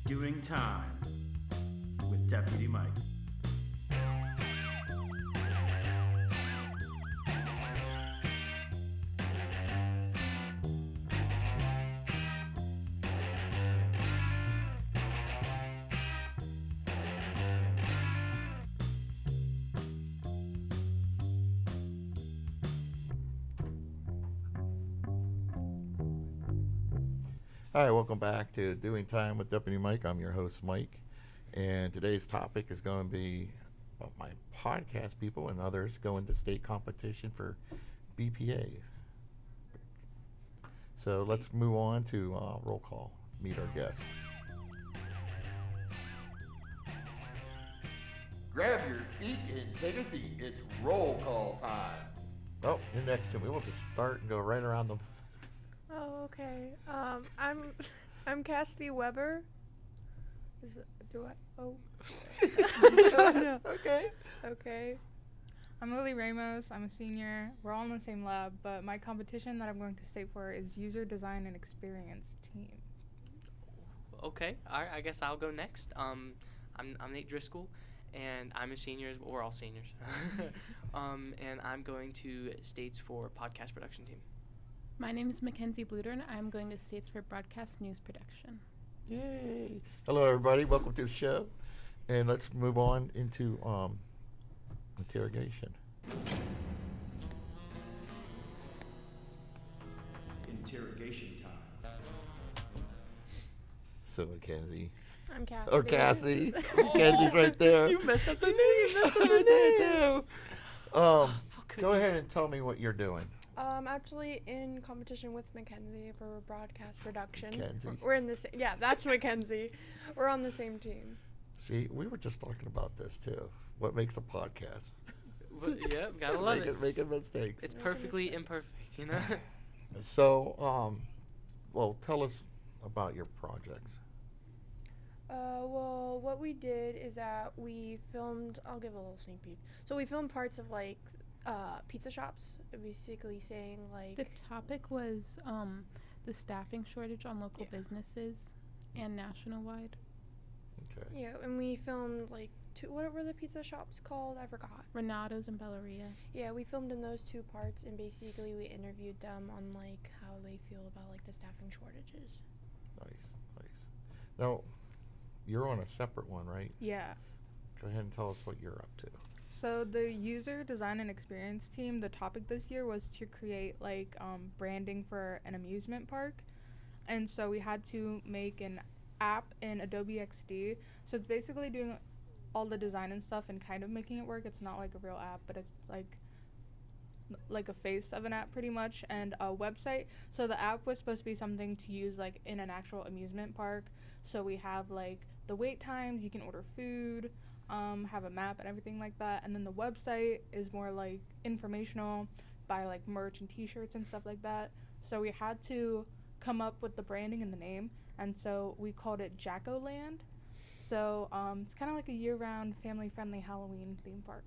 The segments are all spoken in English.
Doing Time with Deputy Mike. Hi, welcome back to Doing Time with Deputy Mike. I'm your host, Mike, and today's topic is going to be about my podcast people and others going to state competition for BPAs. So let's move on to roll call, meet our guest. Grab your feet and take a seat. It's roll call time. Oh, you're next to me. We'll just start and go right around the... Oh, okay. I'm KasCity Weber. Oh. No. Okay. Okay. I'm Lily Ramos. I'm a senior. We're all in the same lab, but my competition that I'm going to state for is User Design and Experience Team. Okay, I guess I'll go next. I'm Nate Driscoll, and I'm a senior. We're all seniors. And I'm going to states for podcast production team. My name is MacKenzie Bluedorn. I'm going to States for Broadcast News Production. Yay. Hello, everybody. Welcome to the show. And let's move on into interrogation. Interrogation time. So, Mackenzie. I'm KasCity. Or Cassie. Mackenzie's right there. You messed up the name. Go ahead and tell me what you're doing. Actually in competition with MacKenzie for broadcast production. MacKenzie. We're in the same. Yeah, that's MacKenzie. We're on the same team. See, we were just talking about this, too. What makes a podcast? Yeah, gotta love it. Making mistakes. It's perfectly imperfect, you know? So, well, tell us about your projects. Well, what we did is that we filmed. I'll give a little sneak peek. So we filmed parts of like pizza shops, basically saying like. The topic was the staffing shortage on local businesses and national-wide. Okay. Yeah, and we filmed like what were the pizza shops called? I forgot. Renato's and Belleria. Yeah, we filmed in those two parts, and basically we interviewed them on like how they feel about like the staffing shortages. Nice. Now, you're on a separate one, right? Yeah. Go ahead and tell us what you're up to. So the User Design and Experience Team, the topic this year was to create like branding for an amusement park. And so we had to make an app in Adobe XD. So it's basically doing all the design and stuff and kind of making it work. It's not like a real app, but it's like a face of an app pretty much, and a website. So the app was supposed to be something to use like in an actual amusement park. So we have like the wait times, you can order food, have a map and everything like that. And then the website is more like informational, buy like merch and t-shirts and stuff like that. So we had to come up with the branding and the name, and so we called it Jacko-Land. So it's kind of like a year-round family-friendly Halloween theme park.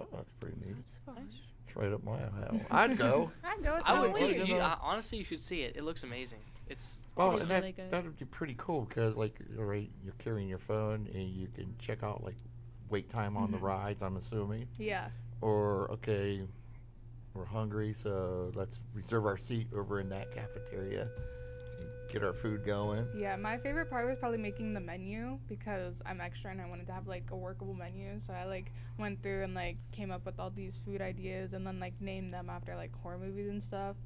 Oh, that's pretty neat. That's fun. It's right up my alley. I'd go. I know it's I would Halloween. too. Honestly, you should see it. It looks amazing. It's Oh, It's and really good. that would be pretty cool because, like, right, you're carrying your phone and you can check out, like, wait time on the rides, I'm assuming. Yeah. Or, okay, we're hungry, so let's reserve our seat over in that cafeteria and get our food going. Yeah, my favorite part was probably making the menu because I'm extra and I wanted to have like a workable menu. So I like went through and like came up with all these food ideas and then like named them after like horror movies and stuff.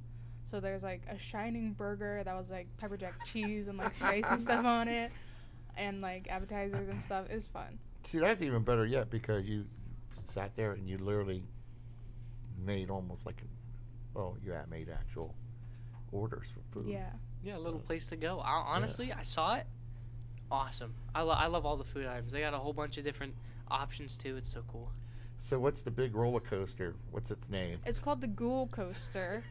So there's like a Shining burger that was like pepper jack cheese and like spicy stuff on it, and like appetizers and stuff. It's fun. See, that's even better yet because you sat there and you literally made almost like, made actual orders for food. Yeah. a little place to go. Honestly, I saw it. Awesome. I love all the food items. They got a whole bunch of different options too. It's so cool. So what's the big roller coaster? What's its name? It's called the Ghoul Coaster.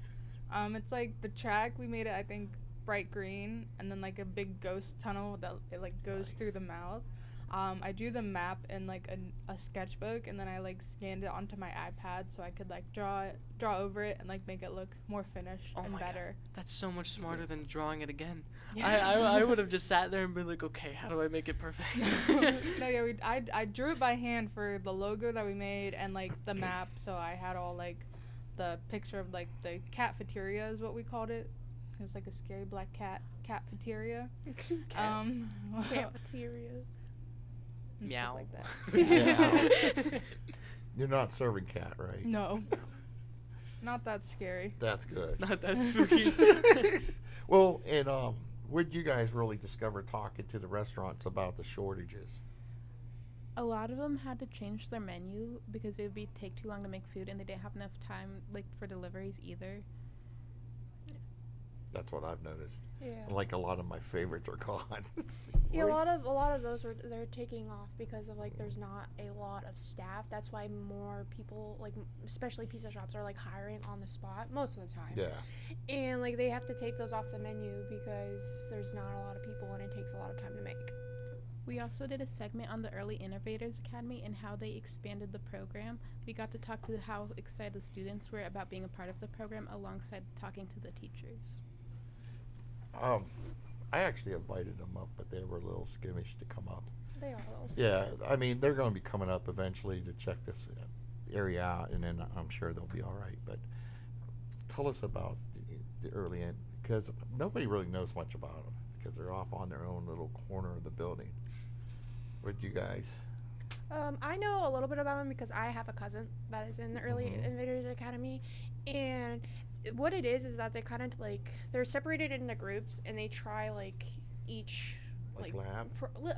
It's like the track, we made it, I think, bright green, and then like a big ghost tunnel that it like goes through the mouth. I drew the map in like a sketchbook, and then I like scanned it onto my iPad so I could like draw over it and like make it look more finished Oh and my God. better. That's so much smarter than drawing it again. I would have just sat there and been like, okay, how do I make it perfect? No, yeah, I drew it by hand for the logo that we made and like the map. So I had all like the picture of like the cafeteria is what we called it. It was like a scary black cafeteria. Cafeteria. And Meow. stuff like that. Yeah. You're not serving cat, right? No. Not that scary. That's good. Not that spooky. Well, and would you guys really discover talking to the restaurants about the shortages? A lot of them had to change their menu because it would take too long to make food, and they didn't have enough time like for deliveries either. That's what I've noticed. Yeah. Like a lot of my favorites are gone. Yeah, a lot of those they're taking off because of like there's not a lot of staff. That's why more people like especially pizza shops are like hiring on the spot most of the time. Yeah. And like they have to take those off the menu because there's not a lot of people and it takes a lot of time to make. We also did a segment on the Early Innovators Academy and how they expanded the program. We got to talk to how excited the students were about being a part of the program alongside talking to the teachers. I actually invited them up, but they were a little skittish to come up. They are those. Yeah, I mean, they're going to be coming up eventually to check this area out, and then I'm sure they'll be all right. But tell us about the early end, because nobody really knows much about them, because they're off on their own little corner of the building. What you guys? I know a little bit about them because I have a cousin that is in the Early Mhm. Innovators Academy, and what it is that they kind of like they're separated into groups and they try like each Like lab?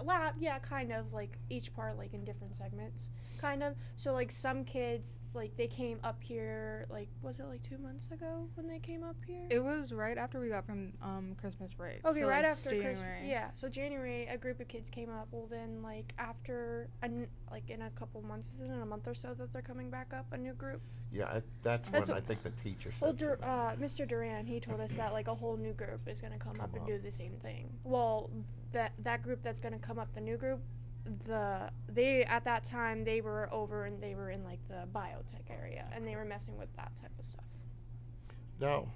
lab, yeah, kind of like each part like in different segments, kind of. So like some kids like they came up here like was it like 2 months ago when they came up here? It was right after we got from Christmas break. Okay, so, right like, after January. Christmas. Yeah, so January, a group of kids came up. Well, then, like, after, like, in a couple months, isn't it a month or so that they're coming back up, a new group? Yeah, that's That's when what- I think the teacher said. Well, something. Mr. Duran, he told us that, like, a whole new group is going to come up and up. do the same thing. Well, that group that's going to come up, the new group, they, at that time, they were over and they were in, like, the biotech area, and they were messing with that type of stuff. No,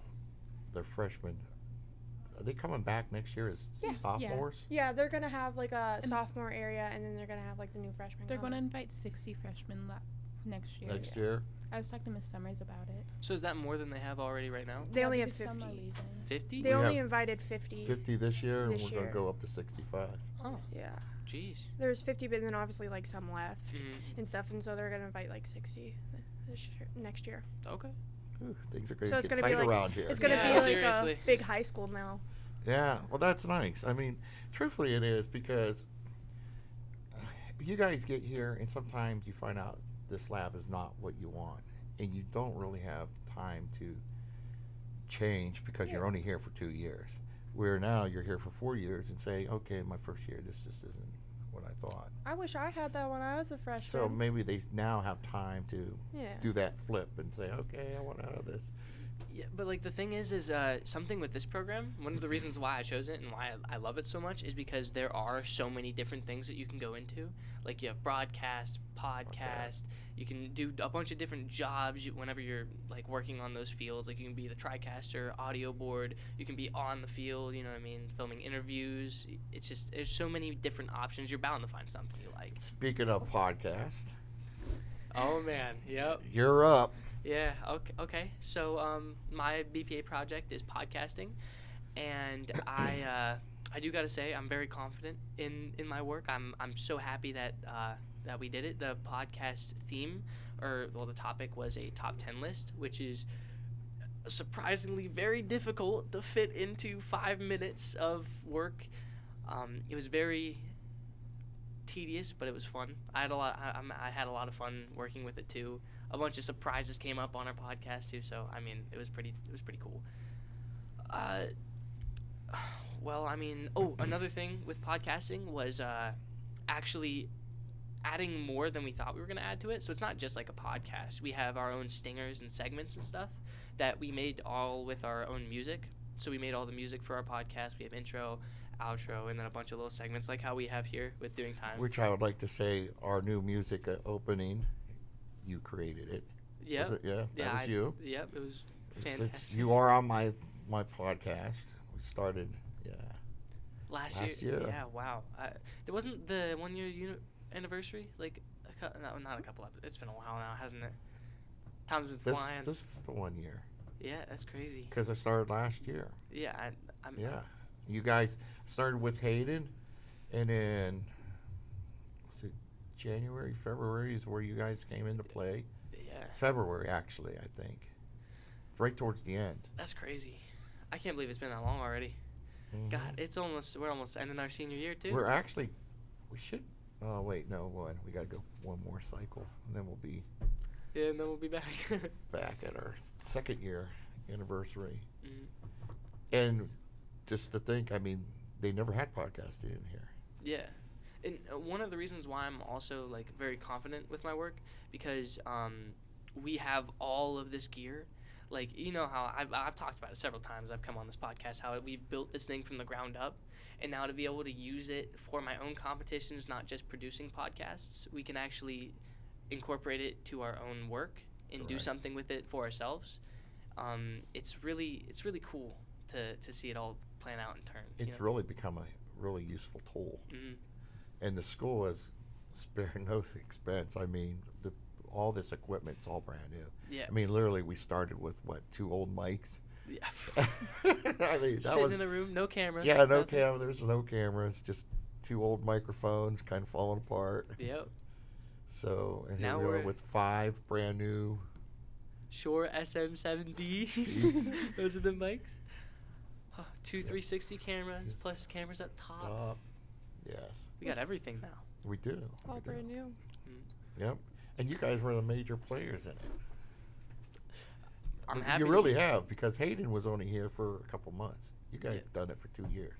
they're freshmen. Are they coming back next year as Yeah. sophomores? Yeah, they're going to have, like, a And- sophomore area, and then they're going to have, like, the new freshmen They're come going to in. invite 60 freshmen next year. Next year? I was talking to Miss Summers about it. So is that more than they have already right now? They Yeah, only have because some are 50. leaving. 50? They We only have invited 50. 50 this year, and This we're going year. to go up to 65. Oh, Yeah. jeez. There's 50, but then obviously like some left Mm, and stuff, and so they're gonna invite like 60 next year. okay. Ooh, things are going So to it's get gonna be tight like- around here. It's gonna Yeah, be like seriously. a big high school now. Yeah, well, that's nice. I mean, truthfully, it is because you guys get here, and sometimes you find out this lab is not what you want, and you don't really have time to change because you're Yeah. only here for 2 years. Where now you're here for 4 years and say, okay, my first year, this just isn't what I thought. I wish I had that when I was a freshman. So maybe they now have time to yeah. do that flip and say, okay, I want out of this. Yeah, but like the thing is something with this program. One of the reasons why I chose it and why I love it so much is because there are so many different things that you can go into. Like you have broadcast, podcast. You can do a bunch of different jobs whenever you're like working on those fields. Like you can be the TriCaster, audio board. You can be on the field. You know what I mean? Filming interviews. It's just there's so many different options. You're bound to find something you like. Speaking of podcast, Oh man, yep. you're up. Yeah. Okay. So my BPA project is podcasting, and I do gotta say I'm very confident in my work. I'm so happy that that we did it. The podcast theme, the topic was a top 10 list, which is surprisingly very difficult to fit into 5 minutes of work. It was very tedious, but it was fun. I had a lot of fun working with it too. A bunch of surprises came up on our podcast too, so I mean, it was pretty cool. Well, I mean, another thing with podcasting was actually adding more than we thought we were going to add to it. So it's not just like a podcast. We have our own stingers and segments and stuff that we made all with our own music. So we made all the music for our podcast. We have intro, outro, and then a bunch of little segments like how we have here with Doing Time. Which I would like to say, our new music opening, you created it. Yep. Was it? Yeah, that was you. Yep, it was It's- fantastic. you are on my podcast. We started, last last year. year. Yeah, wow. There wasn't the 1 year anniversary, like no, not a couple. It's been a while now, hasn't it? Time's been this flying. is the 1 year. Yeah, that's crazy. Because I started last year. Yeah, I'm. Yeah. You guys started with Hayden, and then, was it January, February is where you guys came into play? Yeah, February, actually, I think. Right towards the end. that's crazy. I can't believe it's been that long already. Mhm. God, we're almost ending our senior year too. We should, oh, wait, no, we got to go one more cycle, and then we'll be Yeah, and then we'll be back. back at our second year anniversary. Mhm. And just to think, I mean, they never had podcasting in here. Yeah, and one of the reasons why I'm also like very confident with my work because we have all of this gear. Like, you know how I've talked about it several times. I've come on this podcast how we've built this thing from the ground up, and now to be able to use it for my own competitions, not just producing podcasts, we can actually incorporate it to our own work and do Correct. something with it for ourselves. It's really cool to see it all plan out and turn. It's really become a really useful tool. Mhm. And the school has spared no expense. I mean, all this equipment's all brand new. Yeah. I mean, literally, we started with, 2 old mics? Yeah. I mean, that Sitting was... in a room, no cameras. Yeah, no nothing. camera. There's no cameras. Just 2 old microphones kind of falling apart. Yep. So, and Now here we are we're- with 5 brand new... Shure SM7D. Those are the mics. 2 360 cameras Just plus cameras up top. Stop. Yes, We got everything now. we do. All we do. brand new. Yep. And you guys were the major players in it. I'm happy. You really have, because Hayden was only here for a couple months. You guys Yeah. have done it for 2 years.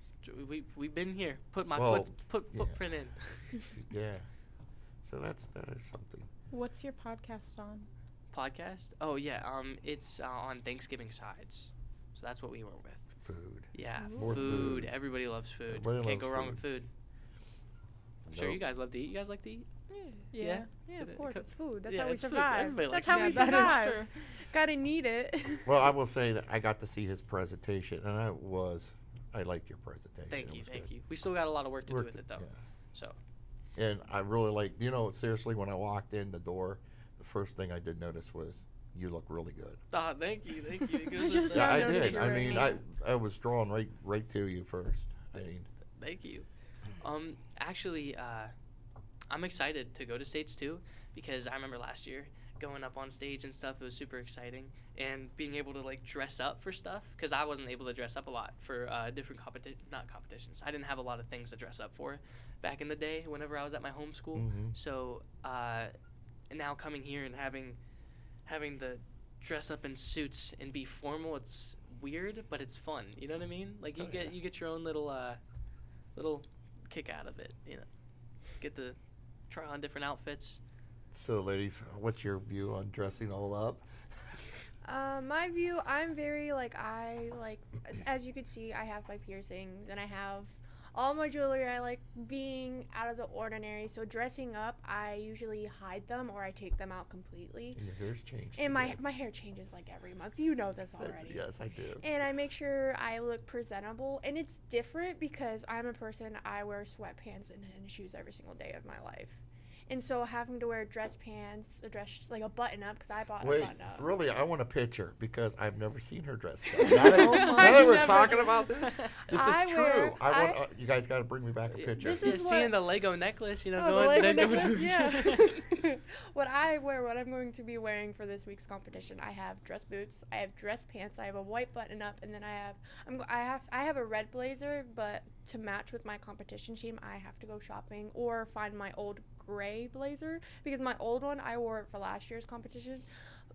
We've been here. Put my Well, yeah. footprint in. Yeah. So that is something. What's your podcast on? Podcast? Oh yeah. It's on Thanksgiving sides. So that's what we went with. Food. Yeah. More food. Everybody loves food. Everybody Can't go loves wrong food. with food. I'm sure you guys love to eat. You guys like to eat? Yeah, Yeah. of course, it's food. That's Yeah, how we it's food. survive. Everybody That's likes how we food. Yeah, that is survive. Gotta need it. Well, I will say that I got to see his presentation, and I liked your presentation. Thank It you. was Thank good. you. We still got a lot of work to do Worked with it though. yeah. So. And I really seriously, when I walked in the door, the first thing I did notice was you look really good. Thank you. Thank you. It goes just with now Yeah, I that. noticed did. you I were mean, in I was drawn right to you first. I mean, Thank you. Actually, I'm excited to go to States too because I remember last year going up on stage and stuff. It was super exciting and being able to like dress up for stuff because I wasn't able to dress up a lot for different not competitions. I didn't have a lot of things to dress up for back in the day whenever I was at my home school. Mhm. So now coming here and having the dress up in suits and be formal, it's weird, but it's fun. You know what I mean? Like you get your own little kick out of it. You know, get to try on different outfits. so ladies, what's your view on dressing all up? My view, I'm very as you can see, I have my piercings and I have all my jewelry. I like being out of the ordinary. So dressing up, I usually hide them or I take them out completely. And your hair's changed. And my again. hair changes like every month. You know this already. Yes, I do. And I make sure I look presentable. And it's different because I'm a person, I wear sweatpants and shoes every single day of my life. And so having to wear dress pants, like a button up, because I bought a Wait, button up. really, I want a picture because I've never seen her dressed up. Now that we're talking about this is true. You guys got to bring me back a picture. This Yeah, is seeing what- the Lego necklace, you know, Oh, the going. Lego necklace, yeah. What I'm going to be wearing for this week's competition, I have dress boots, I have dress pants, I have a white button up, and then I have a red blazer, but to match with my competition team, I have to go shopping or find my old gray blazer because my old one I wore it for last year's competition,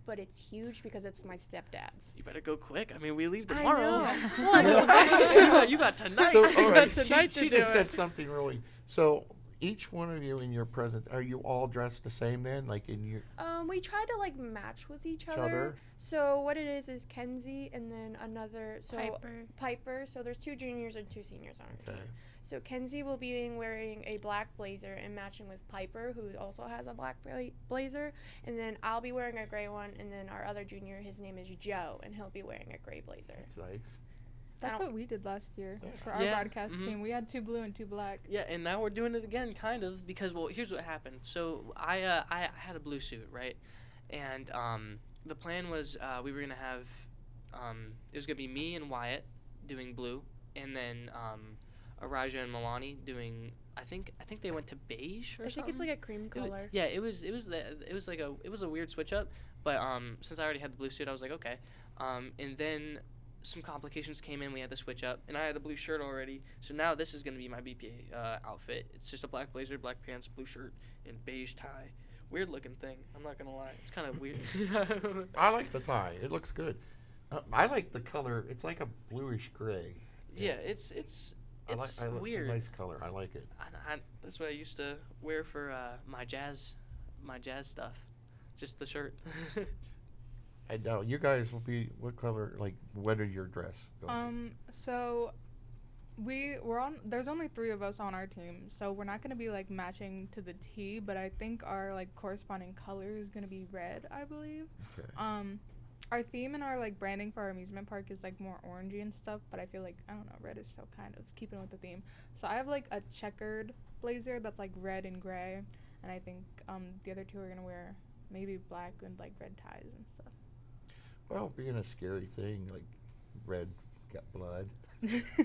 but it's huge because it's my stepdad's. You better go quick. I mean, we leave I tomorrow. know. Well, I know. You got tonight. So, You all got right, tonight she to do just it. said something really. So each one of you in your present, are you all dressed the same then? Like in your We try to like match with each other? other. So what it is Kenzie and then another Piper. Piper. So there's 2 juniors and 2 seniors on our Okay. team. So Kenzie will be wearing a black blazer and matching with Piper, who also has a black blazer, and then I'll be wearing a gray one, and then our other junior, his name is Joe, and he'll be wearing a gray blazer. That's nice. That's what we did last year Yeah. for our Yeah, broadcast mhm. team. We had 2 blue and 2 black. Yeah, and now we're doing it again, kind of, because well, here's what happened. So I had a blue suit, right, and the plan was we were gonna have it was gonna be me and Wyatt doing blue, and then Araja and Milani doing. I think they went to beige or I something. think it's like a cream color. Yeah, it was a weird switch up, but since I already had the blue suit, I was like okay, and then some complications came in. We had to switch up, and I had a blue shirt already. So now this is gonna be my BPA outfit. It's just a black blazer, black pants, blue shirt, and beige tie. Weird looking thing. I'm not gonna lie. It's kind of weird. I like the tie. It looks good. I like the color. It's like a bluish gray. Yeah, it's It's weird. It's a nice color. I like it. That's what I used to wear for my jazz stuff. Just the shirt. I know you guys will be what color? Like, what are your dress? So we're on. There's only 3 of us on our team, so we're not gonna be like matching to the T. But I think our like corresponding color is gonna be red, I believe. Okay. Our theme and our like branding for our amusement park is like more orangey and stuff, but I feel like I don't know, red is still kind of keeping with the theme. So I have like a checkered blazer that's like red and gray, and I think the other 2 are gonna wear maybe black and like red ties and stuff. Well, being a scary thing, like red got blood.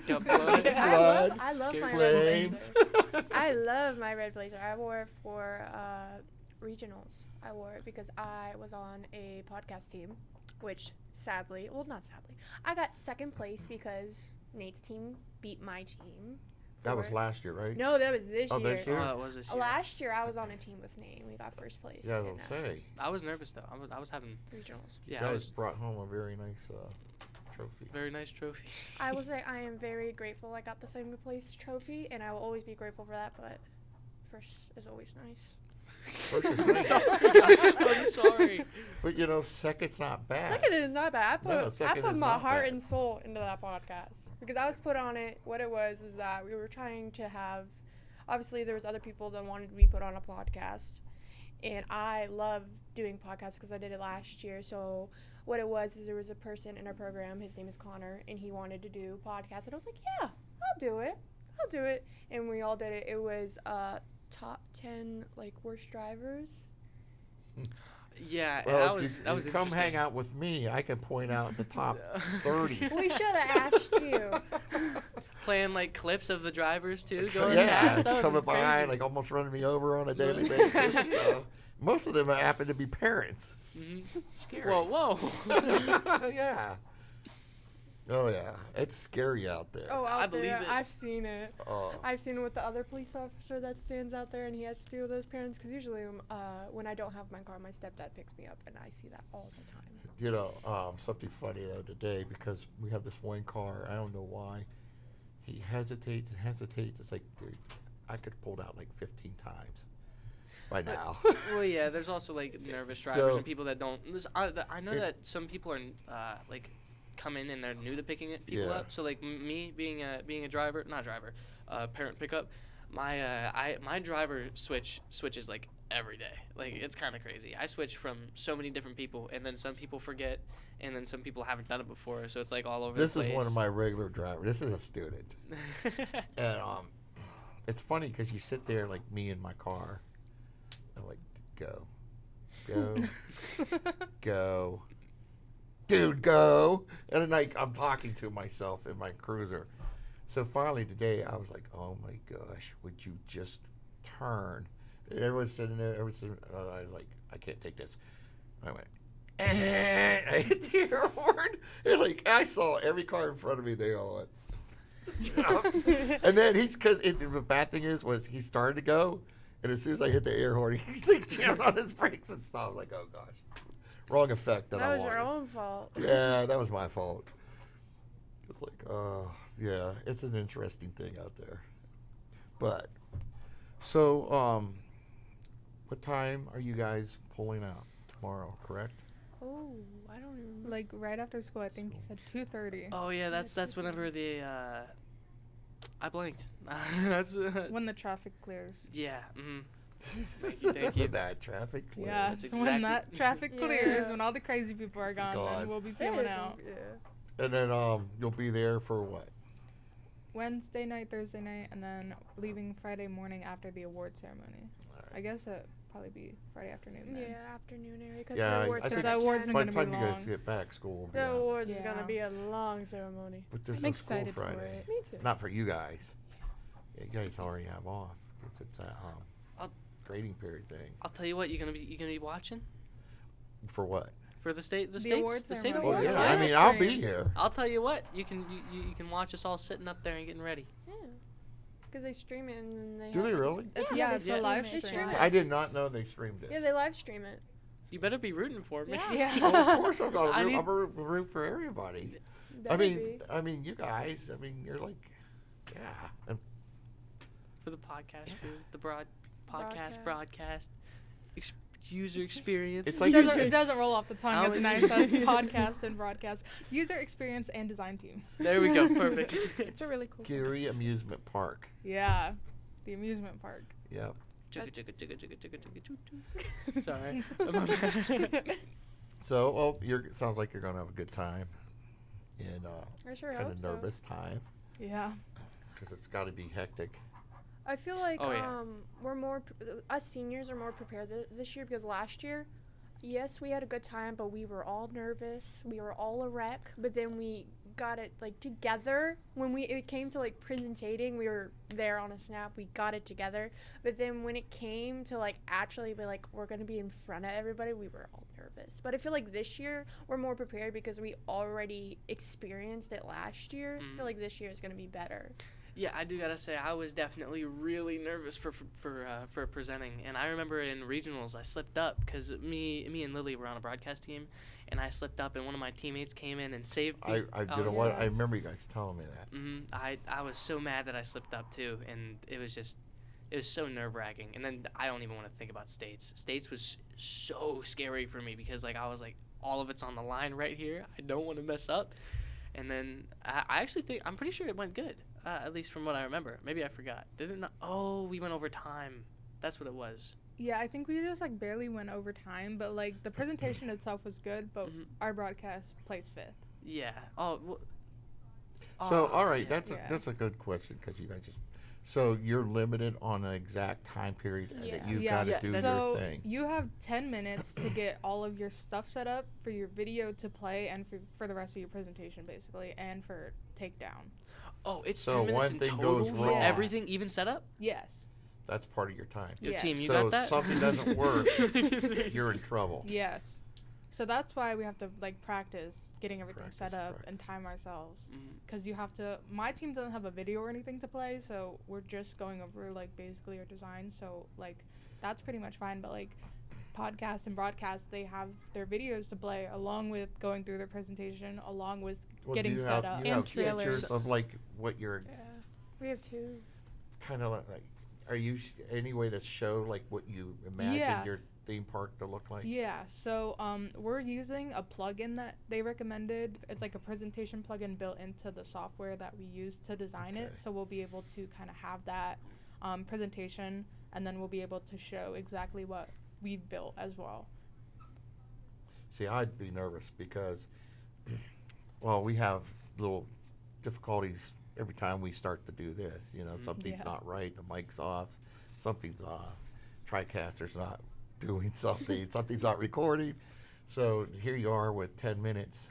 Got blood. I love my red Flames. blazer. I love my red blazer. I wore it for regionals. I wore it because I was on a podcast team, which not sadly, I got 2nd place because Nate's team beat my team. That was last year, right? No, that was this Oh, year. this year? It was this year. Last year I was on a team with Nate and we got 1st place. Yeah, in I'll nationals. say. I was nervous though. I was having Regionals. yeah. You I guys was brought home a very nice trophy. very nice trophy. I will say I am very grateful I got the 2nd place trophy, and I will always be grateful for that, but 1st is always nice. First is nice. I'm sorry. But you know, second's not bad. 2nd is not bad. I No, second put is my not heart bad. and soul into that podcast because I was put on it. What it was is that we were trying to have, obviously there was other people that wanted to be put on a podcast, and I love doing podcasts because I did it last year. So what it was is there was a person in our program, his name is Connor, and he wanted to do podcasts, and I was like, yeah, I'll do it, and we all did it. It was top 10 like worst drivers. Yeah, Well, that if was you come hang interesting. out with me, I can point out the top 30. We should have asked you. Playing like clips of the drivers too, going Yeah, past. That would coming be by, crazy. like almost running me over on a daily basis. Most of them happen to be parents. Mhm. Scary. Whoa. Yeah. Oh yeah, it's scary out there. Oh, I out believe there. it. I've seen it. Oh. I've seen it with the other police officer that stands out there and he has to deal with those parents. Because usually when I don't have my car, my stepdad picks me up and I see that all the time. You know, something funny though today, because we have this one car. I don't know why. He hesitates and hesitates. It's like, dude, I could have pulled out like 15 times by now. Well, yeah. There's also like nervous drivers So- and people that don't. I know It- that some people are like come in and they're new to picking people Yeah. up. So like me being a driver, not driver, parent pickup. My driver switches like every day. Like it's kind of crazy. I switch from so many different people, and then some people forget, and then some people haven't done it before. So it's like all over This the place. is one of my regular drivers. This is a student. And it's funny because you sit there like me in my car, and like go, go, dude, go, and then like I'm talking to myself in my cruiser. So finally today I was like, oh my gosh, would you just turn? And everyone's sitting there. I was like, I can't take this. I went. And I hit the air horn. And like I saw every car in front of me. They all went. Jumped. And then the bad thing was he started to go, and as soon as I hit the air horn, he's like jammed on his brakes and stuff. I was like, oh gosh, wrong effect that I That was wanted. your own fault. Yeah, that was my fault. It's like, yeah, it's an interesting thing out there. But So, what time are you guys pulling out tomorrow? Correct? Oh, I don't even remember. Like right after school, I think he said 2:30. Oh yeah, that's it's whenever the I blanked. That's When the traffic clears. yeah. Mm. Thank you. That traffic clear. Yeah, That's when exactly- that traffic Yeah. clears, when all the crazy people are gone, Gone. then we'll be That peeling is out. Yeah. And then you'll be there for what? Wednesday night, Thursday night, and then leaving Friday morning after the award ceremony. I guess it'd probably be Friday afternoon then. Yeah, afternoon area. Because Yeah, the I awards think are the at awards 10. By gonna the be time you guys long. get back, school will be The out. awards is Yeah. gonna be a long ceremony. But there's I'm no school excited for Friday. it. Me too. Not for you guys. Yeah, you guys already have off because it's that I'll- grading period thing. I'll tell you what, you gonna be watching For what? for the state The states award the state ceremony. Oh awards. yeah, yeah. I mean I'll be Stream. here. I'll tell you what, you can watch us all sitting up there and getting ready. Yeah. Because they stream it and then they. Do have they it- really? It's, Yeah, yeah, they it's a stream live it. They stream. stream it. I did not know they streamed it. Yeah, they live stream it. You better be rooting for me. Yeah. Well, of course I'm gonna I root, need- I'm gonna root for everybody. Better be. I mean, you guys. I mean, you're like, yeah. And For the podcast Yeah. crew, the broadcast, ex- user It's experience. It's It like doesn't, you- it doesn't roll off the tongue How as it- nice as podcast and broadcast. User experience and design teams. There we go, perfect. It's a really cool. Geary Amusement Park. Yeah, the amusement park. Yep. Chugga, chugga, chugga, chugga, chugga, chugga, toot, toot. Sorry. My bad. So, well, sounds like you're gonna have a good time, and I sure kind hope of so. nervous time Yeah. because it's got to be hectic. I feel like Oh, yeah. we're more us seniors are more prepared this year because last year, yes, we had a good time, but we were all nervous. We were all a wreck. But then we got it like together when it came to like presentating. We were there on a snap. We got it together. But then when it came to like actually be like we're gonna be in front of everybody, we were all nervous. But I feel like this year we're more prepared because we already experienced it last year. I feel like this year is gonna be better. Yeah, I do gotta say I was definitely really nervous for presenting, and I remember in regionals I slipped up because me and Lily were on a broadcast team, and I slipped up, and one of my teammates came in and saved me. I you know was- what? I remember you guys telling me that. I was so mad that I slipped up too, and it was so nerve wracking. And then I don't even want to think about states. States was so scary for me because like I was like all of it's on the line right here. I don't want to mess up. And then I actually think I'm pretty sure it went good. At least from what I remember. Maybe I forgot. Did it not? Oh, we went over time. That's what it was. Yeah, I think we just like barely went over time, but like the presentation itself was good, but our broadcast placed 5th. Yeah. Oh. Well, So, all right, yeah. that's a good question because you guys just. So you're limited on an exact time period that Yeah. you Yeah. got to do So your thing. you have 10 minutes to get all of your stuff set up for your video to play and for the rest of your presentation basically and for takedown. Oh, it's So 10 minutes one in thing total goes for wrong. everything, even setup. Yes. That's part of your time. Your Yes. team, you So got that? if something doesn't work, you're in trouble. Yes. So that's why we have to like practice getting everything set Practice, up and time ourselves. Mhm. Because you have to, my team doesn't have a video or anything to play, so we're just going over like basically our design. So like that's pretty much fine. But like podcast and broadcast, they have their videos to play along with going through their presentation, along with Well, getting do you set have, up. you And have trailers. pictures of like what you're Yeah, we have 2. kind of like. Are you any way to show like what you imagined Yeah. your theme park to look like? Yeah, so we're using a plugin that they recommended. It's like a presentation plugin built into the software that we use to design Okay. it. So we'll be able to kind of have that presentation, and then we'll be able to show exactly what we've built as well. See, I'd be nervous because, well, we have little difficulties every time we start to do this. You know, something's Yeah. not right. The mic's off. Something's off. TriCaster's not doing something. Something's not recording. So here you are with 10 minutes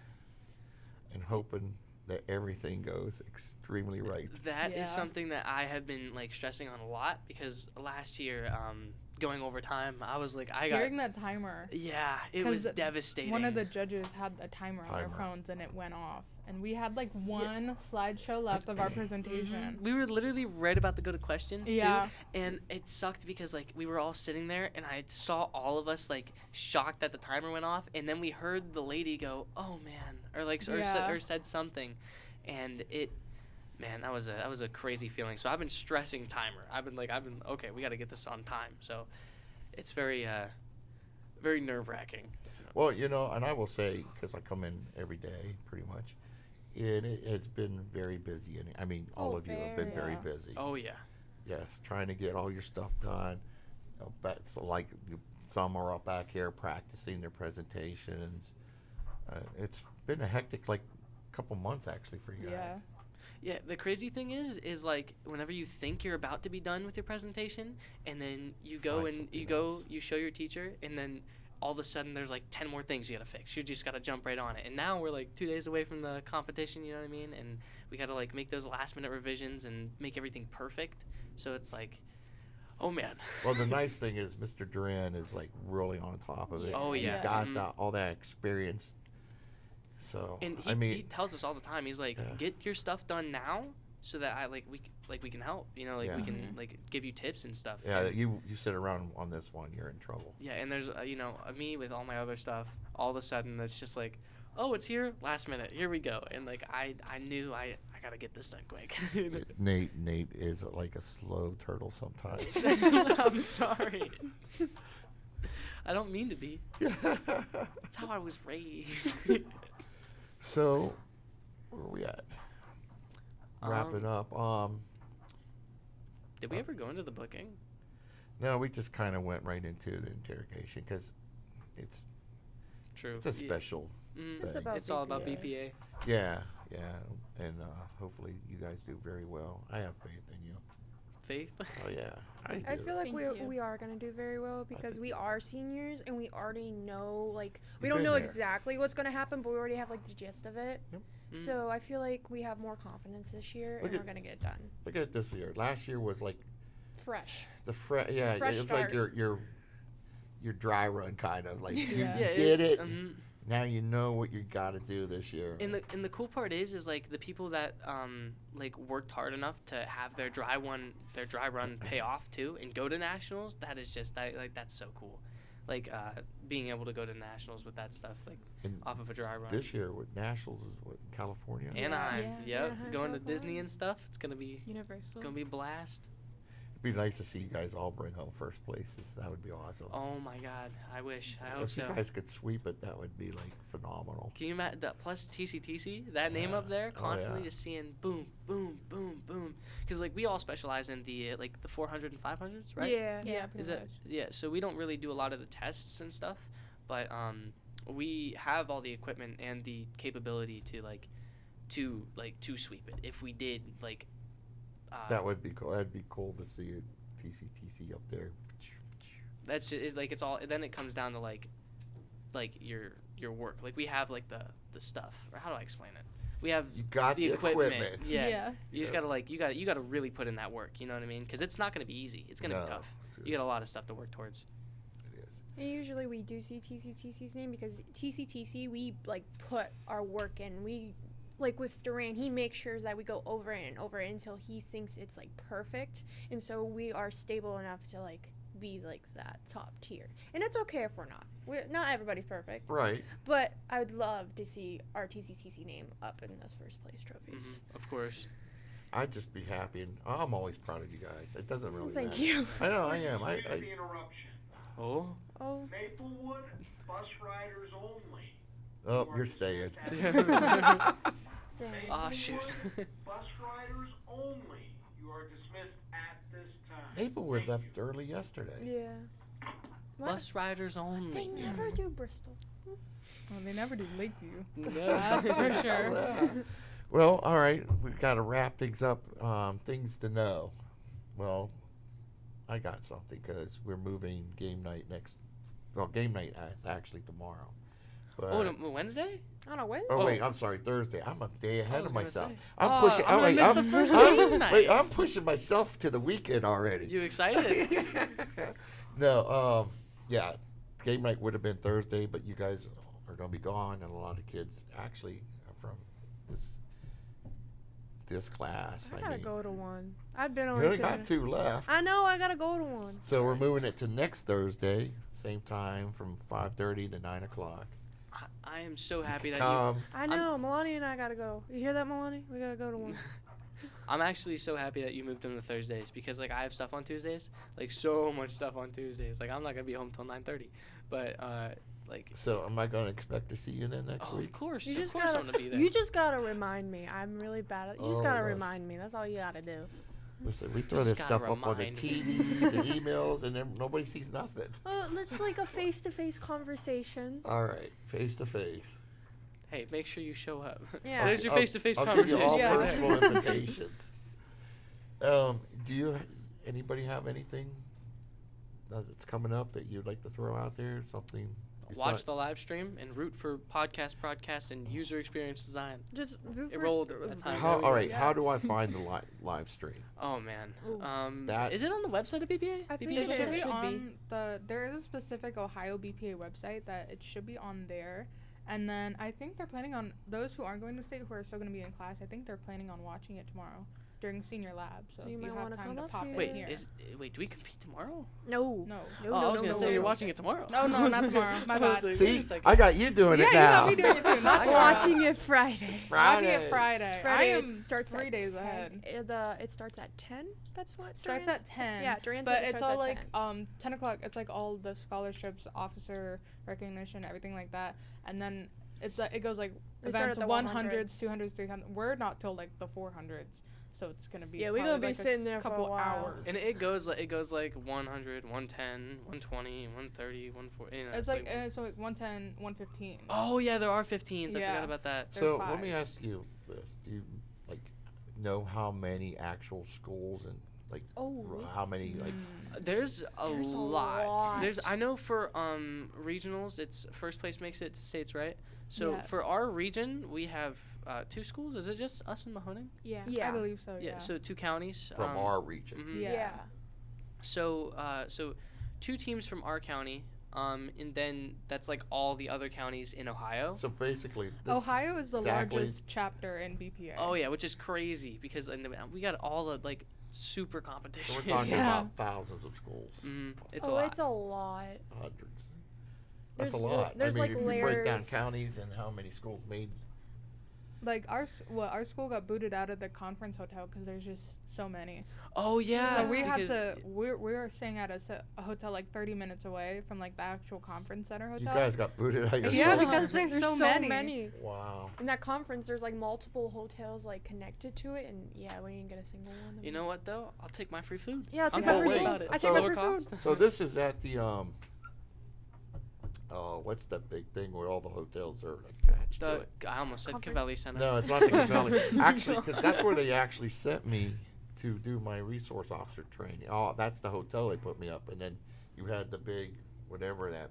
and hoping that everything goes extremely right. That is Yeah. something that I have been like stressing on a lot because last year, going over time, I was like, Hearing that timer, yeah, it was 'cause devastating. one of the judges had a timer on their Timer. phones and it went off. And we had like one slideshow left of our presentation. We were literally right about to go to questions Yeah. too, and it sucked because like we were all sitting there, and I saw all of us like shocked that the timer went off, and then we heard the lady go, "Oh man," or like Yeah. or said something, and man, that was a crazy feeling. So I've been stressing timer. I've been okay, we got to get this on time. So it's very very nerve-wracking. Well, and I will say, because I come in every day pretty much, and it's been very busy. And I mean, all Oh, of you have been very very. busy. Oh yeah. Yes, trying to get all your stuff done. But so like some are up back here practicing their presentations. It's been a hectic couple months actually for you guys. Yeah. Yeah, the crazy thing is like whenever you think you're about to be done with your presentation, and then you go Find and something you go, else. you show your teacher, and then all of a sudden there's like 10 more things you gotta fix. You just gotta jump right on it. And now we're like 2 days away from the competition, you know what I mean? And we gotta like make those last minute revisions and make everything perfect. So it's like, oh man. Well, the nice thing is Mr. Duran is like really on top of it. Oh, yeah. He's got Mhm. all that experience. So And I he tells us all the time. He's like, Yeah. get your stuff done now, so that we can help. You know, like we Yeah. can like give you tips and stuff. yeah, And, you sit around on this one, you're in trouble. yeah, and there's me with all my other stuff. All of a sudden, it's just like, oh, it's here, last minute, here we go. And like I knew I gotta get this done quick. Nate is like a slow turtle sometimes. I'm sorry. I don't mean to be. That's how I was raised. So, where are we at? Wrap it up. Did we ever go into the booking? No, we just kind of went right into the interrogation because it's True. a special Mm, thing. It's about it's all about BPA. BPA. Yeah, and hopefully you guys do very well. I have faith in you. Faith. Oh yeah, I do. I feel like Thank you. we are gonna do very well because think we are seniors and we already know we You've don't been know there. exactly what's gonna happen, but we already have the gist of it. Mm. So I feel like we have more confidence this year Look and at- we're gonna get it done. Look at it this year. Last year was like Fresh. the fresh Fresh it was like start. your dry run kind of like you Yeah. Yeah, did it. mhm. Now you know what you got to do this year. And the cool part is like the people that worked hard enough to have their dry run pay off too and go to nationals. That is just that's so cool. Being able to go to nationals with that stuff And off of a dry run. this year with nationals is what, California. Anaheim, Yeah. yep. Anaheim, Going to California. Disney and stuff. It's gonna be Universal. a blast. It'd be nice to see you guys all bring home first places. That would be awesome. Oh my God, I wish. I hope If so. you guys could sweep it, that would be phenomenal. Can you imagine that plus TCTC, that name up Yeah. there, Oh, constantly yeah. just seeing boom, boom, boom, boom. Because we all specialize in the the 400 and 500s, right? Yeah. Yeah, Is pretty it? much. Yeah. So we don't really do a lot of the tests and stuff, but we have all the equipment and the capability to sweep it if we did That would be cool. That'd be cool to see a TCTC up there. That's just it's all. Then it comes down to your work. We have the stuff. Or how do I explain it? We have You got the equipment. Yeah. You just Yeah. gotta you gotta really put in that work. You know what I mean? Because it's not gonna be easy. It's gonna No, be tough. it's- You got a lot of stuff to work towards. It is. And usually we do see TCTC's name because TCTC we put our work in. We with Duran, he makes sure that we go over it and over it until he thinks it's perfect, and so we are stable enough to be that top tier. And it's okay if we're not. Not everybody's perfect, Right. but I would love to see our TCTC name up in those first place trophies. Of course. I'd just be happy, and I'm always proud of you guys. It doesn't really Thank matter. you. I know, I am. Excuse the interruption. Oh. Oh, Maplewood, bus riders only. Oh, You are you're staying. dismissed at- dang. Ah, shoot. Maplewood, bus riders only. You are dismissed at this time. Maplewood Thank left you. early yesterday. Yeah. What? Bus riders only. They never do Bristol. Well, they never do Lakeview. No. That's for sure. Yeah. Well, all right. We've got to wrap things up. Things to know. Well, I got something because we're moving game night next. Well, game night is actually tomorrow. But, Oh, no, Wednesday? On a Wednesday? oh wait, I'm sorry, Thursday. I'm a day ahead was of gonna myself. say. I'm Oh, pushing. I'm gonna wait, miss the first game night. Wait, I'm pushing myself to the weekend already. You excited? No, yeah, game night would have been Thursday, but you guys are going to be gone, and a lot of kids actually are from this class. I gotta mean, go to one. I've been you only only sitting- got 2 left. I know, I gotta go to one. So we're moving it to next Thursday, same time from 5:30 to 9 o'clock. I am so happy that Come. I know, Melanie and I gotta go. You hear that, Melanie? We gotta go to one. I'm actually so happy that you moved them to Thursdays because like I have stuff on Tuesdays, like so much stuff on Tuesdays. Like I'm not gonna be home till 9:30, but like. So am I going to expect to see you then next Oh, week? of course, You of course I'm gonna be there. You just gotta remind me. I'm really bad at. You just Oh, gotta yes. remind me. That's all you gotta do. Listen, we throw Just this gotta stuff up on the remind me. TVs and emails, and then nobody sees nothing. Let's like a face-to-face conversation. All right, face to face. Hey, make sure you show up. Yeah. There's your I'll- face-to-face I'll give you conversation. all Yeah. personal invitations. Do anybody have anything that's coming up that you'd like to throw out there? Something. Watch the live stream and root for podcast, and user experience design. Just It rolled at times. All right, Yeah. how do I find the live stream? Oh man. Ooh. That- Is it on the website of BPA? I think BPA It Yeah, should website? be it should on there is a specific Ohio BPA website that it should be on there. And then I think they're planning on those who aren't going to state who are still going to be in class. I think they're planning on watching it tomorrow during senior lab. So So if you you might have wanna time come to up pop here. in Wait, here. do we compete tomorrow? No. No. No, I no, was no, gonna no, say no. you're watching it tomorrow. Oh no, not tomorrow. My I was bad. like, See, wait a second. I got you doing Yeah, it you now. got me doing it too. Not tomorrow. Watching it Friday. Watching it Friday. Friday I it am starts 3 at days 10. ahead. It starts at 10. That's what Starts Duran's at 10. Yeah, Duran's But said it it's starts all at like 10. 10 o'clock. It's like all the scholarships, officer recognition, everything like that. And then it goes like They start events at the 100s, 100s. 200s, 300s. We're not till like the 400s, so it's gonna be Yeah, we're probably gonna be like sitting there a for a couple while. hours. And it goes like 100, 110, 120, 130, 140. You know, It's like so like 110, 115. oh yeah, there are 15s. I Yeah. forgot about that. There's So let me fives. ask you this: do you know how many actual schools and how many There's a There's a lot. lot. I know for regionals, it's first place makes it to states, right? So Yeah. for our region, we have 2 schools. Is it just us and Mahoning? Yeah, Yeah. I believe so. Yeah. So 2 counties. from our region? Mhm. Yeah. So 2 teams from our county, and then that's like all the other counties in Ohio. So basically, this Ohio is the exactly- largest chapter in BPA. Oh yeah, which is crazy because we got all the like super So competition. we're talking Yeah. about thousands of schools, It's a lot. It's a lot. hundreds. That's a There's lot. there's, I mean, like, if you break down layers. counties and how many schools made. Like our school got booted out of the conference hotel because there's just so many. Oh yeah. So we had because- to. We were staying at a hotel like 30 minutes away from like the actual conference center You hotel. guys got booted out yourself. Yeah, because there's so many. Wow. In that conference, there's like multiple hotels like connected to it, and yeah, we didn't get a single one. You know what though? I'll take my free food. Yeah, I'll take I'm my not free worried food. about it. I It's take my lower free food. cost. So this is at the what's that big thing where all the hotels are attached to it? I almost said Conference- Cavelli Center. No, it's not the Valley. Actually, because that's where they actually sent me to do my resource officer training. Oh, that's the hotel they put me up, and then you had the big whatever that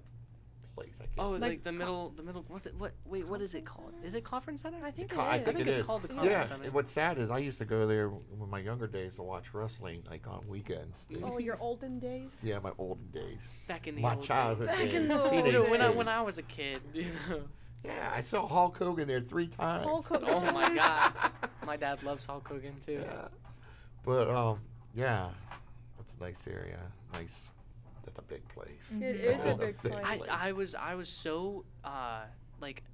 place. I can't. Oh, Like like the middle. What's it? Wait, what is it called? Is it conference center? I think I it is. think it it's is. called the Yeah. conference center. and what's sad is I used to go there in my younger days to watch wrestling, like on weekends. Oh, your olden days. Yeah, my olden days. Back in the My old childhood Back days. in the old teenage days. When days. I was a kid. You know. Yeah, I saw Hulk Hogan there 3 times. Hulk Hogan. Oh my God. My dad loves Hulk Hogan too. Yeah. But yeah, that's a nice area. Nice. That's a big place. It Mhm. is a That's big place. I was so like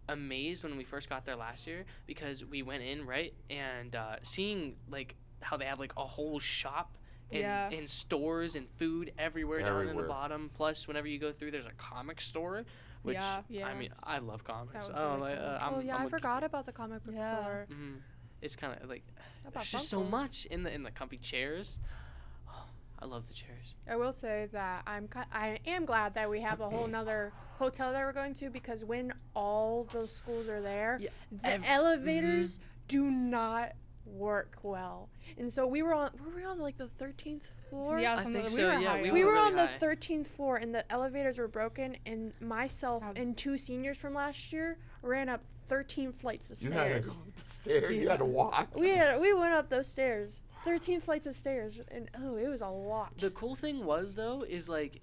amazed when we first got there last year because we went in right and seeing like how they have like a whole shop and, Yeah. and stores and food everywhere down in the Everywhere. bottom. Plus, whenever you go through, there's a comic store, which Yeah. I mean I love comics. That was Oh, really like, cool. I'm, Oh yeah, I'm I a- forgot about the comic book Yeah. store. It's kind of like How about there's just so Funkos? much in the comfy chairs. Oh, I love the chairs. I will say that I am glad that we have a whole nother hotel that we're going to because when all those schools are there, Yeah, the elevators do not work well. And so we were on like the 13th floor? Yeah, I something- think we so, were yeah, high we up. We were really on the high. 13th floor and the elevators were broken and myself How- and 2 seniors from last year ran up 13 flights of You stairs. had to go up the stairs. You had to walk. We went up those stairs. 13 flights of stairs and it was a lot. The cool thing was though is like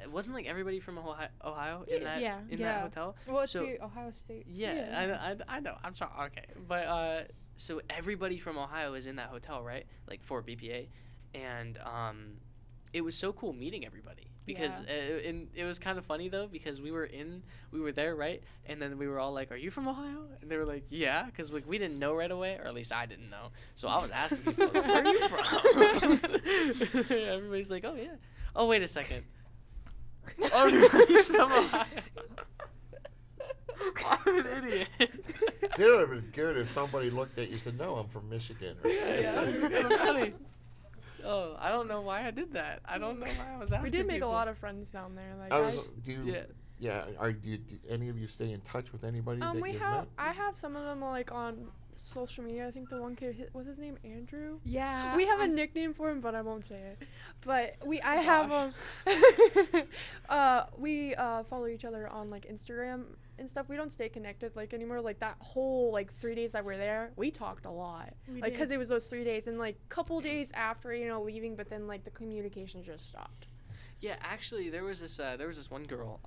it wasn't like everybody from Ohio in that Yeah. in Yeah. that hotel. Well, it's So- the Ohio State. Yeah, I know. I'm sorry. Okay, but so everybody from Ohio is in that hotel, right? Like for BPA, and it was so cool meeting everybody. because and it was kind of funny though because we were there, right? And then we were all like, "Are you from Ohio?" And they were like, "Yeah," because like we didn't know right away, or at least I didn't know. So I was asking people, like, "Where are you from?" Everybody's like, "Oh yeah." Oh wait a second. Oh, he's from Ohio. I'm an idiot. It would have been good if somebody looked at you and said, "No, I'm from Michigan." Yeah, that's kind of funny. Oh, I don't know why I did that. I don't know why I was asking. We did make people. a lot of friends down there. Like, I guys. was, do you, Yeah. yeah. Do any of you stay in touch with anybody that We you've have. met? I have some of them like on social media. I think the one kid, what's his name, Andrew. Yeah. We have a nickname for him, but I won't say it. But I have we follow each other on like Instagram and stuff. We don't stay connected like anymore. Like that whole like 3 days that we're there, we talked a lot. We Like because did. it was those 3 days and like couple days after leaving, but then like the communication just stopped. Yeah, actually, there was this one girl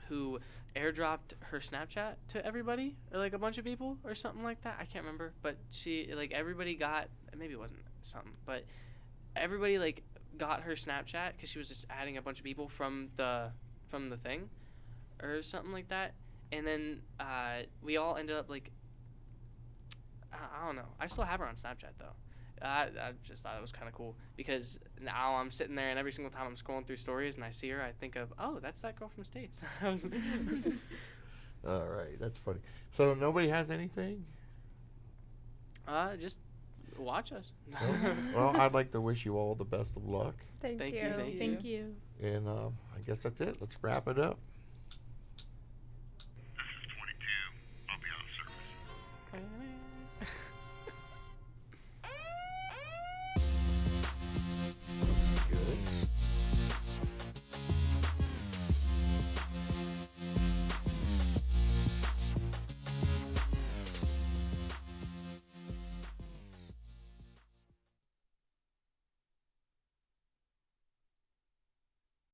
who airdropped her Snapchat to everybody, or like a bunch of people, or something like that. I can't remember, but she like everybody got, maybe it wasn't something, but everybody like got her Snapchat because she was just adding a bunch of people from the thing, or something like that. And then we all ended up like, I don't know. I still have her on Snapchat though. I just thought it was kind of cool because now I'm sitting there and every single time I'm scrolling through stories and I see her, I think of, oh, that's that girl from States. All right, that's funny. So nobody has anything? Just watch us. Well, I'd like to wish you all the best of luck. Thank Thank you. you, thank you. Thank you. And I guess that's it. Let's wrap it up.